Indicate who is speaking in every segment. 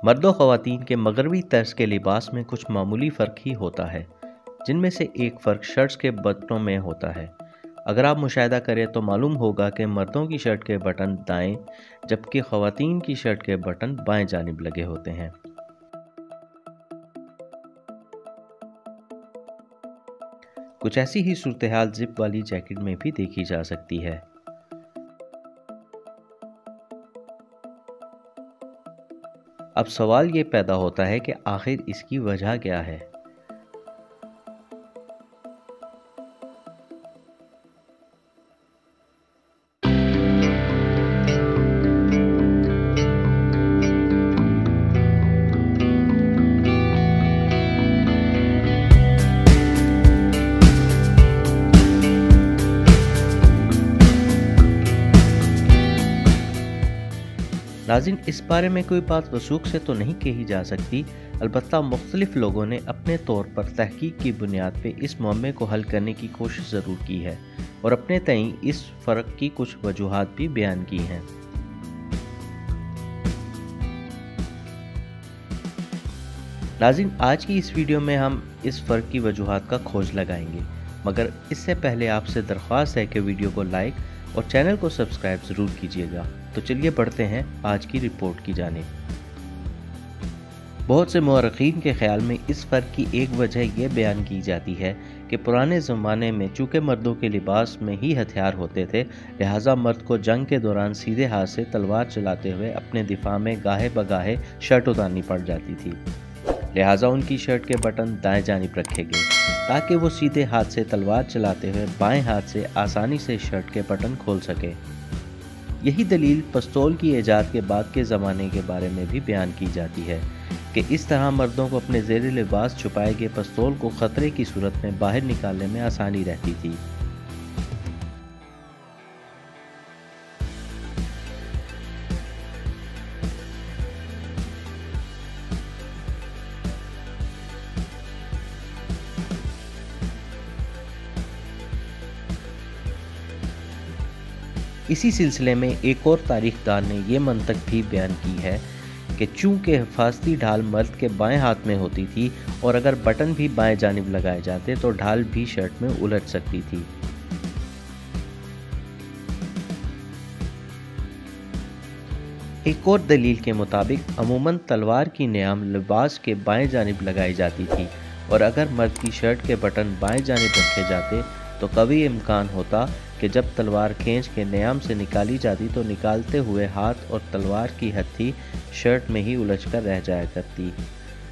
Speaker 1: मर्दों ख़वातीन के मगरबी तर्ज के लिबास में कुछ मामूली फ़र्क ही होता है, जिनमें से एक फ़र्क शर्ट्स के बटनों में होता है। अगर आप मुशाहिदा करें तो मालूम होगा कि मर्दों की शर्ट के बटन दाएं जबकि ख़वातीन की शर्ट के बटन बाएं जानिब लगे होते हैं। कुछ ऐसी ही सूरत हाल जिप वाली जैकेट में भी देखी जा सकती है। अब सवाल ये पैदा होता है कि आखिर इसकी वजह क्या है। नाज़रीन, इस बारे में कोई बात वसूख से तो नहीं कही जा सकती, अलबत्ता मुख्तलिफ लोगों ने अपने तौर पर तहकीक की बुनियाद पर इस मामले को हल करने की कोशिश ज़रूर की है और अपने तईं इस फ़र्क की कुछ वजूहात भी बयान की हैं। नाज़रीन, आज की इस वीडियो में हम इस फ़र्क की वजूहात का खोज लगाएंगे, मगर इससे पहले आपसे दरख्वास्त है कि वीडियो को लाइक और चैनल को सब्सक्राइब ज़रूर कीजिएगा। तो चलिए बढ़ते हैं आज की रिपोर्ट की जानिब। बहुत से मुअर्रिखीन के ख्याल में इस फ़र्क की एक वजह यह बयान की जाती है कि पुराने ज़माने में चूँकि मर्दों के लिबास में ही हथियार होते थे, लिहाजा मर्द को जंग के दौरान सीधे हाथ से तलवार चलाते हुए अपने दिफा में गाहे बगाहे शर्ट उतारनी पड़ जाती थी। लिहाजा उनकी शर्ट के बटन दाएं जानिब रखे गए ताकि वो सीधे हाथ से तलवार चलाते हुए बाएं हाथ से आसानी से शर्ट के बटन खोल सके। यही दलील पिस्तौल की ईजाद के बाद के ज़माने के बारे में भी बयान की जाती है कि इस तरह मर्दों को अपने ज़ेर लिबास छुपाए गए पिस्तौल को ख़तरे की सूरत में बाहर निकालने में आसानी रहती थी। इसी सिलसिले में एक और तारीखदान ने यह मंतक भी बयान की है कि चूँकि हिफाजती ढाल मर्द के बाएं हाथ में होती थी और अगर बटन भी बाएं जानिब लगाए जाते तो ढाल भी शर्ट में उलझ सकती थी। एक और दलील के मुताबिक अमूमन तलवार की न्याम लिबास के बाएं जानिब लगाई जाती थी और अगर मर्द की शर्ट के बटन बाएं जानिब रखे जाते तो कभी इम्कान होता कि जब तलवार खींच के न्याम से निकाली जाती तो निकालते हुए हाथ और तलवार की हथी शर्ट में ही उलझकर रह जाया करती।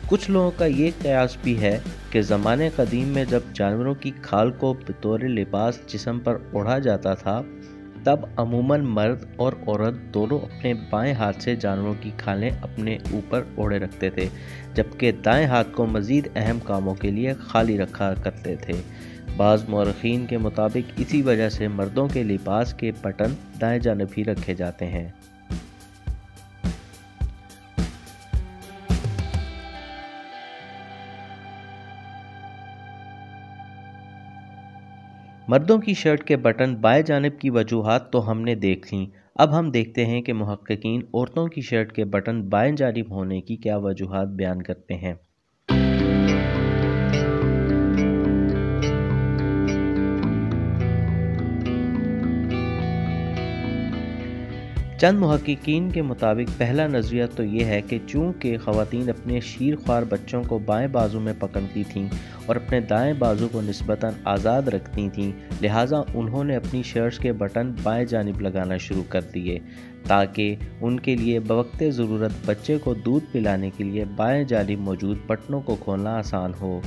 Speaker 1: कुछ लोगों का ये कयास भी है कि ज़माने कदीम में जब जानवरों की खाल को बतौर लिबास जिस्म पर ओढ़ा जाता था, तब अमूमन मर्द और औरत दोनों अपने बाएं हाथ से जानवरों की खालें अपने ऊपर ओढ़े रखते थे, जबकि दाएं हाथ को मज़ीद अहम कामों के लिए खाली रखा करते थे। बाज़ मुअर्रिखीन के मुताबिक इसी वजह से मर्दों के लिबास के बटन दाएं जानिब ही रखे जाते हैं। मर्दों की शर्ट के बटन बाएं जानिब की वजूहात तो हमने देख लीं। अब हम देखते हैं कि मुहक्किकीन औरतों की शर्ट के बटन बाएं जानिब होने की क्या वजूहात बयान करते हैं। चंद मुहक्किकीन के मुताबिक पहला नज़रिया तो ये है कि चूँकि ख़वातीन अपने शीरख्वार बच्चों को बाएं बाजू में पकड़ती थीं और अपने दाएं बाजू को निस्बतन आज़ाद रखती थीं, लिहाजा उन्होंने अपनी शर्ट्स के बटन बाएं जानिब लगाना शुरू कर दिए ताकि उनके लिए बवक्ते ज़रूरत बच्चे को दूध पिलाने के लिए बाएं जानिब मौजूद बटनों को खोलना आसान हो।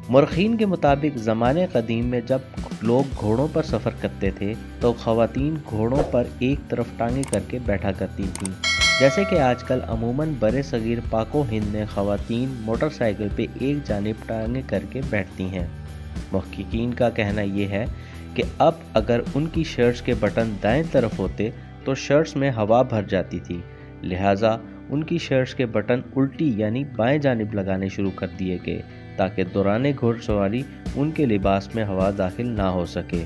Speaker 1: मुर्खीन के मुताबिक ज़माने कदीम में जब लोग घोड़ों पर सफ़र करते थे तो ख़वातीन घोड़ों पर एक तरफ टांगे करके बैठा करती थीं, जैसे कि आजकल अमूमन बड़े सगीर पाको हिंद में ख़वातीन मोटरसाइकिल पे एक जानिब टांगे करके बैठती हैं। मुहक्किकीन का कहना यह है कि अब अगर उनकी शर्ट्स के बटन दाएं तरफ होते तो शर्ट्स में हवा भर जाती थी, लिहाजा उनकी शर्ट्स के बटन उल्टी यानी बाएं जानिब लगाने शुरू कर दिए गए ताकि दौरान घुड़सवारी उनके लिबास में हवा दाखिल ना हो सके।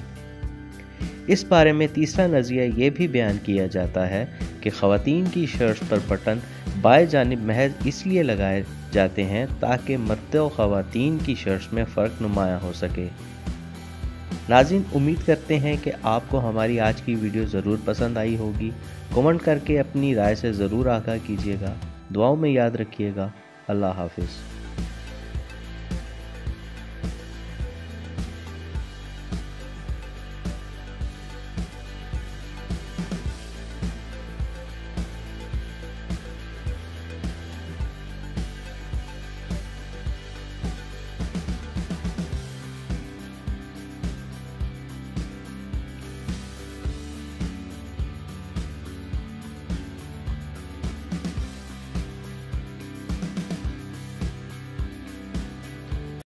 Speaker 1: इस बारे में तीसरा नज़रिया ये भी बयान किया जाता है कि ख़वातीन की शर्ट्स पर बटन बाएं जानिब महज इसलिए लगाए जाते हैं ताकि मर्द व ख़वातीन की शर्ट्स में फ़र्क नुमाया हो सके। नाज़रीन, उम्मीद करते हैं कि आपको हमारी आज की वीडियो ज़रूर पसंद आई होगी। कमेंट करके अपनी राय से ज़रूर आगाह कीजिएगा। दुआओं में याद रखिएगा। अल्लाह हाफ़िज़।